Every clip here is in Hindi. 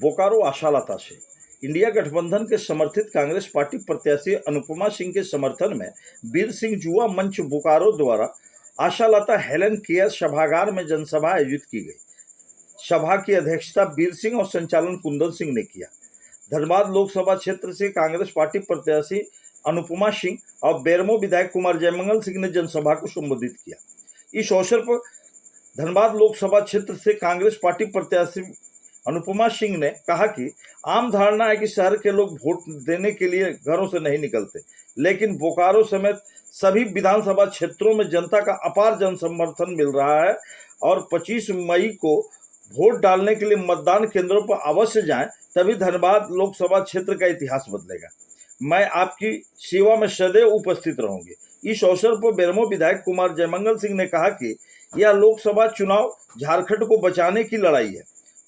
बोकारो आशालता से इंडिया गठबंधन के समर्थित कांग्रेस पार्टी प्रत्याशी अनुपमा सिंह के समर्थन में वीर सिंह युवा मंच बोकारो द्वारा आशालता हेलन केयर सभागार में जनसभा आयोजित की गई। सभा की अध्यक्षता वीर सिंह और संचालन कुंदन सिंह ने किया। धनबाद लोकसभा क्षेत्र से कांग्रेस पार्टी प्रत्याशी अनुपमा सिंह और बेरमो विधायक कुमार जयमंगल सिंह ने जनसभा को संबोधित किया। इस अवसर पर धनबाद लोकसभा क्षेत्र से कांग्रेस पार्टी प्रत्याशी अनुपमा सिंह ने कहा कि आम धारणा है कि शहर के लोग वोट देने के लिए घरों से नहीं निकलते, लेकिन बोकारो समेत सभी विधानसभा क्षेत्रों में जनता का अपार जन समर्थन मिल रहा है और 25 मई को वोट डालने के लिए मतदान केंद्रों पर अवश्य जाएं, तभी धनबाद लोकसभा क्षेत्र का इतिहास बदलेगा। मैं आपकी सेवा में सदैव उपस्थित रहूंगी। इस अवसर पर बेरमो विधायक कुमार जयमंगल सिंह ने कहा कि यह लोकसभा चुनाव झारखंड को बचाने की लड़ाई है।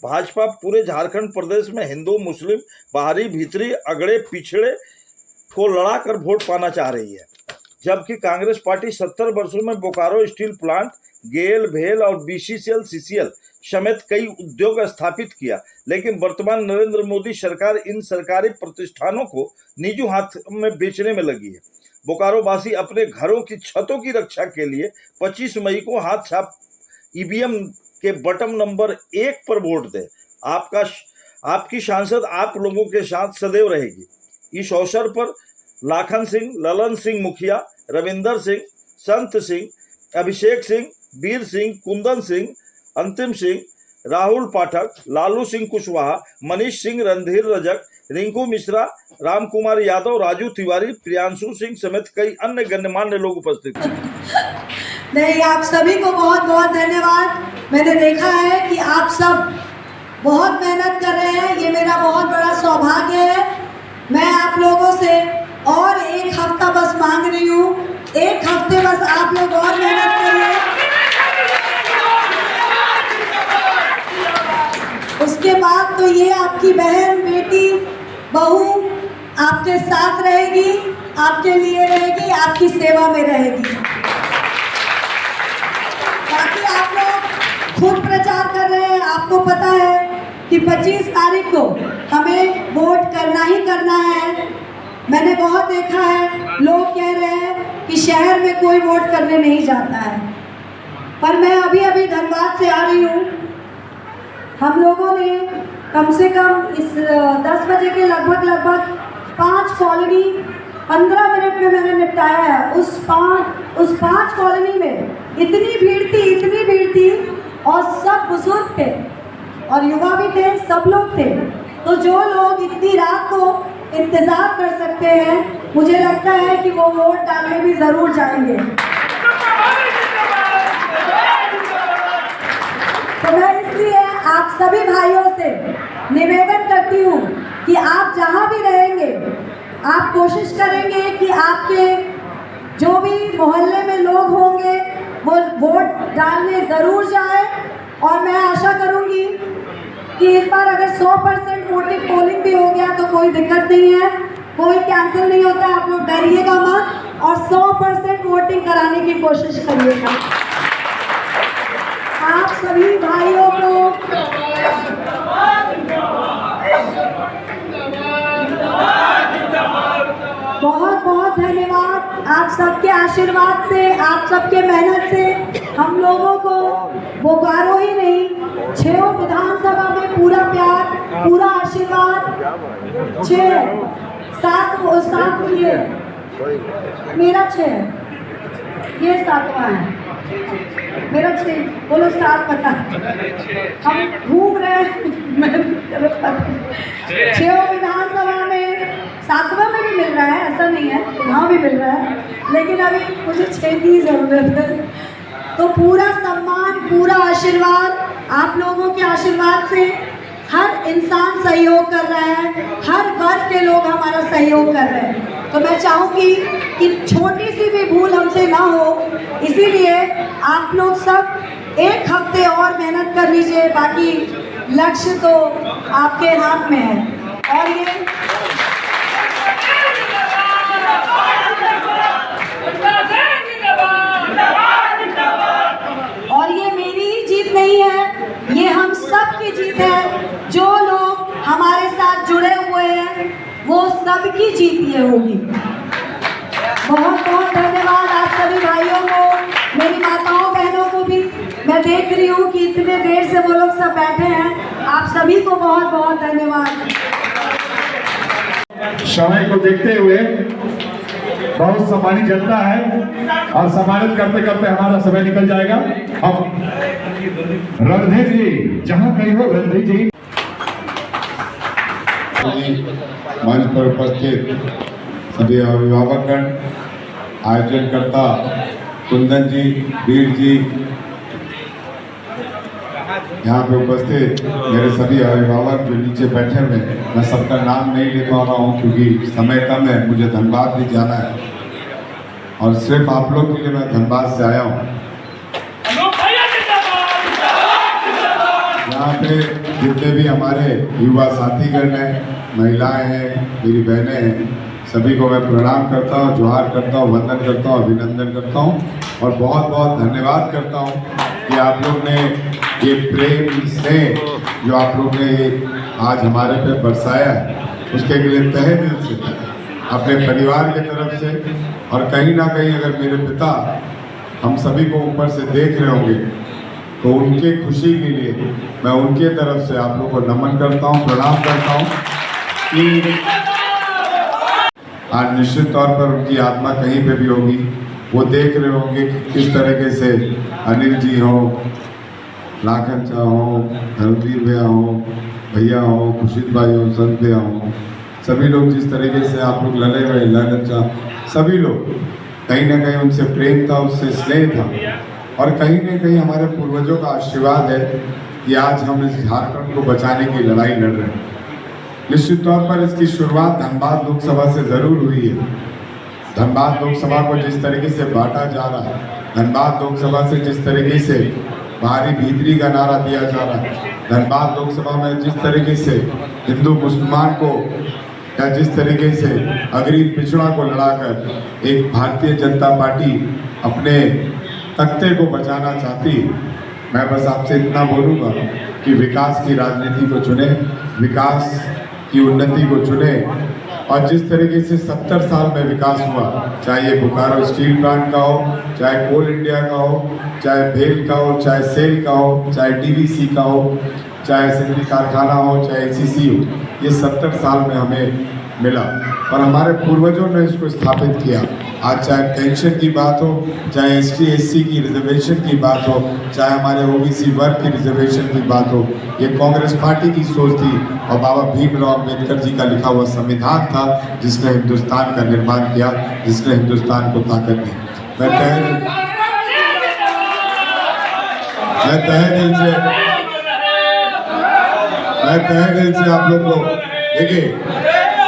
भाजपा पूरे झारखंड प्रदेश में हिंदू मुस्लिम बाहरी भीतरी अगड़े पिछड़े को लड़ाकर वोट पाना चाह रही है, जबकि कांग्रेस पार्टी 70 वर्षों में बोकारो स्टील प्लांट, गेल, भेल और बीसीसीएल, सीसीएल समेत कई उद्योग स्थापित किया, लेकिन वर्तमान नरेंद्र मोदी सरकार इन सरकारी प्रतिष्ठानों को निजी हाथ में बेचने में लगी है। बोकारो वासी अपने घरों की छतों की रक्षा के लिए 25 मई को हाथ छाप ईवीएम के बटन नंबर 1 पर वोट दें। आपकी सांसद आप लोगों के साथ सदैव रहेगी। इस अवसर पर लाखन सिंह, ललन सिंह मुखिया, रविंदर सिंह, संत सिंह, अभिषेक सिंह, वीर सिंह, कुंदन सिंह, अंतिम सिंह, राहुल पाठक, लालू सिंह कुशवाहा, मनीष सिंह, रणधीर रजक, रिंकू मिश्रा, राम कुमार यादव, राजू तिवारी, प्रियांशु सिंह समेत कई अन्य गणमान्य लोग उपस्थित थे। नहीं, आप सभी को बहुत बहुत धन्यवाद। मैंने देखा है कि आप सब बहुत मेहनत कर रहे हैं, ये मेरा बहुत बड़ा सौभाग्य है। मैं आप लोगों से और एक हफ्ता बस मांग रही हूँ, एक हफ्ते बस आप लोग और मेहनत करिए। उसके बाद तो ये आपकी बहन, बेटी, बहू आपके साथ रहेगी, आपके लिए रहेगी, आपकी सेवा में रहेगी। बाकी आप लोग खुद प्रचार कर रहे हैं, आपको पता है कि 25 तारीख को हमें वोट करना ही करना है। मैंने बहुत देखा है, लोग कह रहे हैं कि शहर में कोई वोट करने नहीं जाता है, पर मैं अभी अभी धनबाद से आ रही हूँ। हम लोगों ने कम से कम इस 10 बजे के लगभग 5 कॉलोनी 15 मिनट में मैंने निपटाया है। उस पाँच कॉलोनी में इतनी भीड़ थी और सब बुजुर्ग थे और युवा भी थे, सब लोग थे। तो जो लोग इतनी रात को इंतज़ार कर सकते हैं, मुझे लगता है कि वो वोट डालने भी ज़रूर जाएंगे। तो मैं इसलिए आप सभी भाइयों से निवेदन करती हूँ कि आप जहाँ भी रहेंगे, आप कोशिश करेंगे कि आपके जो भी मोहल्ले में लोग होंगे वो वोट डालने ज़रूर जाए। और मैं आशा करूँगी कि इस बार अगर 100% वोटिंग पोलिंग भी हो गया तो कोई दिक्कत नहीं है, कोई कैंसिल नहीं होता। आप लोग डरिएगा मत और 100% वोटिंग कराने की कोशिश करिएगा। आप सभी भाइयों को बहुत बहुत धन्यवाद। आप सबके आशीर्वाद से, आप सबके मेहनत से हम लोगों को बोकारो ही नहीं, 6 विधानसभा में पूरा प्यार, पूरा आशीर्वाद। 7 ये मेरा 6, ये 7वां है मेरा 6। बोलो 7 पता, हम घूम रहे हैं 6 विधानसभा में, 7वां में भी मिल रहा है, ऐसा नहीं है, वहाँ भी मिल रहा है, लेकिन अभी मुझे 6 की ज़रूरत है। तो पूरा सम्मान, पूरा आशीर्वाद, आप लोगों के आशीर्वाद से हर इंसान सहयोग कर रहा है, हर वर्ग के लोग हमारा सहयोग कर रहे हैं। तो मैं चाहूँगी कि छोटी सी भी भूल हमसे ना हो, इसीलिए आप लोग सब एक हफ्ते और मेहनत कर लीजिए। बाकी लक्ष्य तो आपके हाथ में है और ये मेरी जीत नहीं है, ये हम सब की जीत है। जो लोग की जीत ये होगी। बहुत बहुत धन्यवाद आप सभी भाइयों को, मेरी माताओं बहनों को भी। मैं देख रही हूँ कि इतने देर से वो लोग सब बैठे हैं। आप सभी को बहुत बहुत धन्यवाद। समय को देखते हुए बहुत सम्मानित जनता है और सम्मानित करते करते हमारा समय निकल जाएगा। हम रणधीर जी, जहां कहीं हो रणधीर जी। मंच पर उपस्थित सभी अभिभावकगण, आयोजनकर्ता कुंदन जी, वीर जी, यहाँ पे उपस्थित मेरे सभी अभिभावक जो नीचे बैठे हुए हैं, मैं सबका नाम नहीं ले पा रहा हूँ क्योंकि समय कम है, मुझे धनबाद भी जाना है और सिर्फ आप लोग के लिए मैं धनबाद से आया हूँ। यहाँ पे जितने भी हमारे युवा साथीगण हैं, महिलाएं हैं, मेरी बहनें हैं, सभी को मैं प्रणाम करता हूँ, जोहार करता हूँ, वंदन करता हूँ, अभिनंदन करता हूँ और बहुत बहुत धन्यवाद करता हूँ कि आप लोग ने ये प्रेम स्नेह जो आप लोग ने आज हमारे पे बरसाया है, उसके लिए तहे दिल से, अपने परिवार की तरफ से और कहीं ना कहीं अगर मेरे पिता हम सभी को ऊपर से देख रहे होंगे तो उनके खुशी के लिए मैं उनके तरफ से आप लोग को नमन करता हूँ, प्रणाम करता हूँ कि आज निश्चित तौर पर उनकी आत्मा कहीं पे भी होगी, वो देख रहे होंगे कि किस तरीके से अनिल जी हो, लाखन शाह हो, धर्मवीर भैया हो, भैया हो, खुर्शीद भाई हो, संत भैया हो, सभी लोग जिस तरीके से आप लोग लड़े हुए, लाखन शाह, सभी लोग कहीं ना कहीं उनसे प्रेम था, उससे स्नेह था और कहीं ना कहीं हमारे पूर्वजों का आशीर्वाद है कि आज हम इस झारखंड को बचाने की लड़ाई लड़ रहे हैं। निश्चित तौर पर इसकी शुरुआत धनबाद लोकसभा से ज़रूर हुई है। धनबाद लोकसभा को जिस तरीके से बांटा जा रहा है, धनबाद लोकसभा से जिस तरीके से बाहरी भीतरी का नारा दिया जा रहा है, धनबाद लोकसभा में जिस तरीके से हिंदू मुसलमान को या जिस तरीके से अगरीब पिछड़ा को लड़ाकर एक भारतीय जनता पार्टी अपने तख्ते को बचाना चाहती, मैं बस आपसे इतना बोलूँगा कि विकास की राजनीति को चुने, विकास की उन्नति को चुने और जिस तरीके से 70 साल में विकास हुआ, चाहे ये बोकारो स्टील प्लांट का हो, चाहे कोल इंडिया का हो, चाहे भेल का हो, चाहे सेल का हो, चाहे डीवीसी का हो, चाहे सिंधी कारखाना हो, चाहे एसीसी हो, ये 70 साल में हमें मिला और हमारे पूर्वजों ने इसको स्थापित किया। आज चाहे पेंशन की बात हो, चाहे एसटी एससी की रिजर्वेशन की बात हो, चाहे हमारे ओबीसी वर्ग की रिजर्वेशन की बात हो, ये कांग्रेस पार्टी की सोच थी और बाबा भीमराव अम्बेडकर जी का लिखा हुआ संविधान था जिसने हिंदुस्तान का निर्माण किया, जिसने हिंदुस्तान को ताकत दी। मैं तहे दिल से आप लोग को देखिए,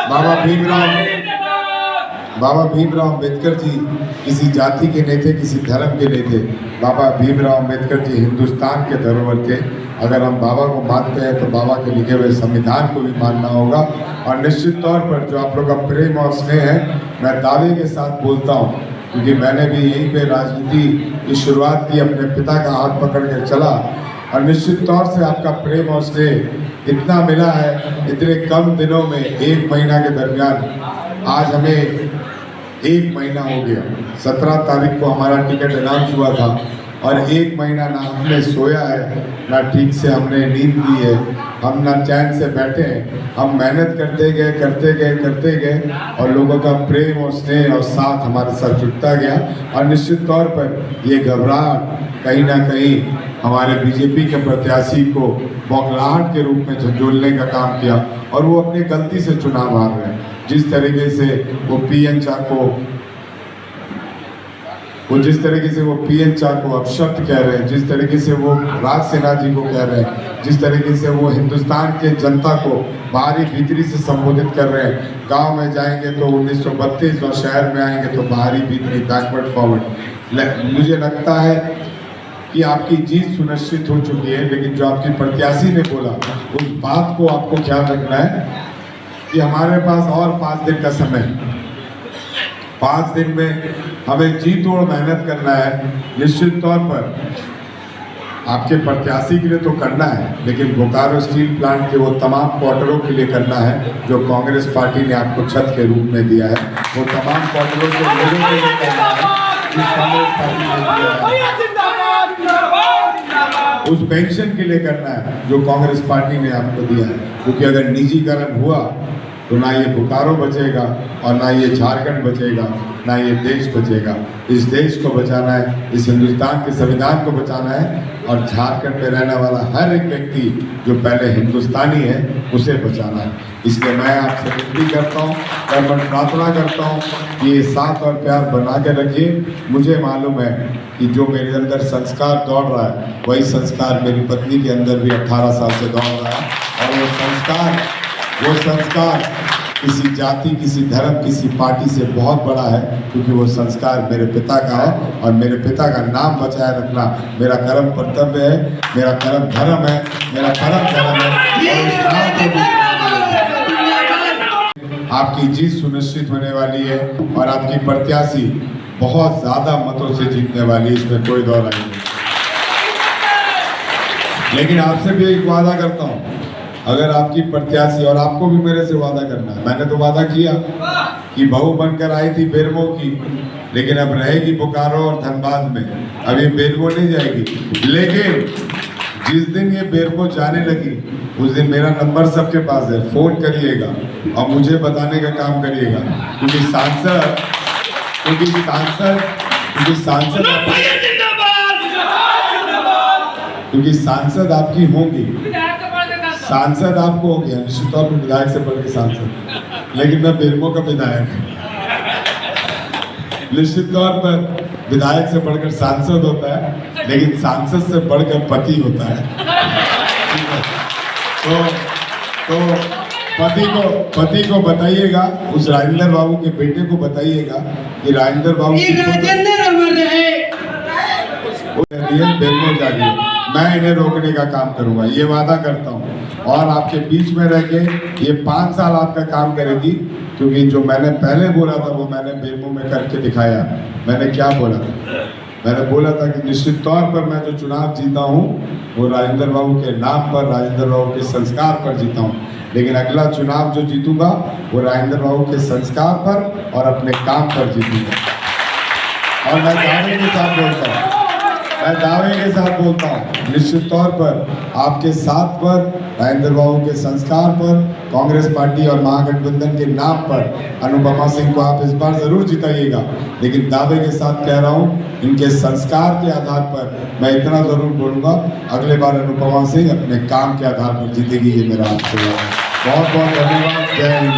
बाबा भीमराव अम्बेडकर जी किसी जाति के नहीं थे, किसी धर्म के नहीं थे। बाबा भीमराव अम्बेडकर जी हिंदुस्तान के धरोहर थे। अगर हम बाबा को मानते हैं तो बाबा के लिखे हुए संविधान को भी मानना होगा और निश्चित तौर पर जो आप लोग का प्रेम और स्नेह है, मैं दावे के साथ बोलता हूँ क्योंकि मैंने भी यहीं पे राजनीति की शुरुआत की, अपने पिता का हाथ पकड़ कर चला और निश्चित तौर से आपका प्रेम और स्नेह इतना मिला है, इतने कम दिनों में 1 महीना के दरमियान आज हमें 1 महीना हो गया। 17 तारीख को हमारा टिकट अनाउंस हुआ था और 1 महीना ना हमने सोया है, ना ठीक से हमने नींद ली है, हम ना चैन से बैठे हैं। हम मेहनत करते गए और लोगों का प्रेम और स्नेह और साथ हमारे साथ जुटता गया और निश्चित तौर पर ये घबराहट कहीं ना कहीं हमारे बीजेपी के प्रत्याशी को बौखलाहट के रूप में झंझोलने का काम किया और वो अपनी गलती से चुनाव हार रहे हैं। जिस तरीके से वो पीएन चाह को अपशब्द कह रहे हैं, जिस तरीके से वो राज सिन्हा जी को कह रहे हैं, जिस तरीके से वो हिंदुस्तान के जनता को बाहरी भीतरी से संबोधित कर रहे हैं। गांव में जाएंगे तो 1932 और शहर में आएंगे तो बाहरी भीतरी, बैकवर्ड फॉरवर्ड। मुझे लगता है कि आपकी जीत सुनिश्चित हो चुकी है, लेकिन जो आपकी प्रत्याशी ने बोला उस बात को आपको ख्याल रखना है कि हमारे पास और 5 दिन का समय है। 5 दिन में हमें जी तोड़ मेहनत करना है। निश्चित तौर पर आपके प्रत्याशी के लिए तो करना है, लेकिन बोकारो स्टील प्लांट के वो तमाम क्वार्टरों के लिए करना है जो कांग्रेस पार्टी ने आपको छत के रूप में दिया है। वो तमाम क्वार्टरों के लोगों के लिए करना है जिस कांग्रेस पार्टी ने दिया है। उस पेंशन के लिए करना है जो कांग्रेस पार्टी ने आपको दिया है, क्योंकि अगर निजीकरण हुआ तो ना ये बोकारो बचेगा और ना ये झारखंड बचेगा, ना ये देश बचेगा। इस देश को बचाना है, इस हिंदुस्तान के संविधान को बचाना है और झारखंड में रहने वाला हर एक व्यक्ति जो पहले हिंदुस्तानी है उसे बचाना है। इसलिए मैं आपसे विनती करता हूँ और मैं प्रार्थना करता हूँ कि ये साथ और प्यार बना के रखिए। मुझे मालूम है कि जो मेरे अंदर संस्कार दौड़ रहा है वही संस्कार मेरी पत्नी के अंदर भी 18 साल से दौड़ रहा है, और वो संस्कार किसी जाति, किसी धर्म, किसी पार्टी से बहुत बड़ा है, क्योंकि वो संस्कार मेरे पिता का है और मेरे पिता का नाम बचाए रखना मेरा कर्म कर्तव्य है, मेरा कर्म धर्म है, मेरा परम धर्म है। और इस नाम को भी आपकी जीत सुनिश्चित होने वाली है और आपकी प्रत्याशी बहुत ज्यादा मतों से जीतने वाली है, इसमें कोई दौर नहीं। लेकिन आपसे भी एक वादा करता हूँ, अगर आपकी प्रत्याशी, और आपको भी मेरे से वादा करना है, मैंने तो वादा किया कि बहू बनकर आई थी बेरमो की, लेकिन अब रहेगी बोकारो और धनबाद में, अब ये बेरमो नहीं जाएगी। लेकिन जिस दिन ये बेरमो जाने लगी उस दिन मेरा नंबर सबके पास है, फोन करिएगा और मुझे बताने का काम करिएगा, क्योंकि सांसद आपकी होंगी, सांसद आपको हो गया निश्चित तौर पर, विधायक से बढ़ के सांसद, लेकिन मैं बेरमो का विधायक, निश्चित तौर पर विधायक से बढ़कर सांसद होता है, लेकिन सांसद से बढ़कर पति होता है। तो पति को बताइएगा, उस राजेंद्र बाबू के बेटे को बताइएगा कि राजेंद्र बाबू बेरमो जाइए, मैं इन्हें रोकने का काम करूंगा, ये वादा करता हूँ। और आपके बीच में रह के ये 5 साल आपका काम करेगी, क्योंकि जो मैंने पहले बोला था वो मैंने बेरमो में करके दिखाया। मैंने क्या बोला था? मैंने बोला था कि निश्चित तौर पर मैं जो चुनाव जीता हूँ वो राजेंद्र बाबू के नाम पर, राजेंद्र बाबू के संस्कार पर जीता हूँ, लेकिन अगला चुनाव जो जीतूंगा वो राजेंद्र बाबू के संस्कार पर और अपने काम पर जीतूंगा। और मैं दावे के साथ बोलता हूँ, निश्चित तौर पर आपके साथ पर, राजेंद्र बाबू के संस्कार पर, कांग्रेस पार्टी और महागठबंधन के नाम पर अनुपमा सिंह को आप इस बार जरूर जिताइएगा। लेकिन दावे के साथ कह रहा हूँ, इनके संस्कार के आधार पर मैं इतना जरूर बोलूँगा, अगले बार अनुपमा सिंह अपने काम के आधार पर जीतेगी। ये मेरा आपसे बहुत बहुत धन्यवाद। जय हिंद।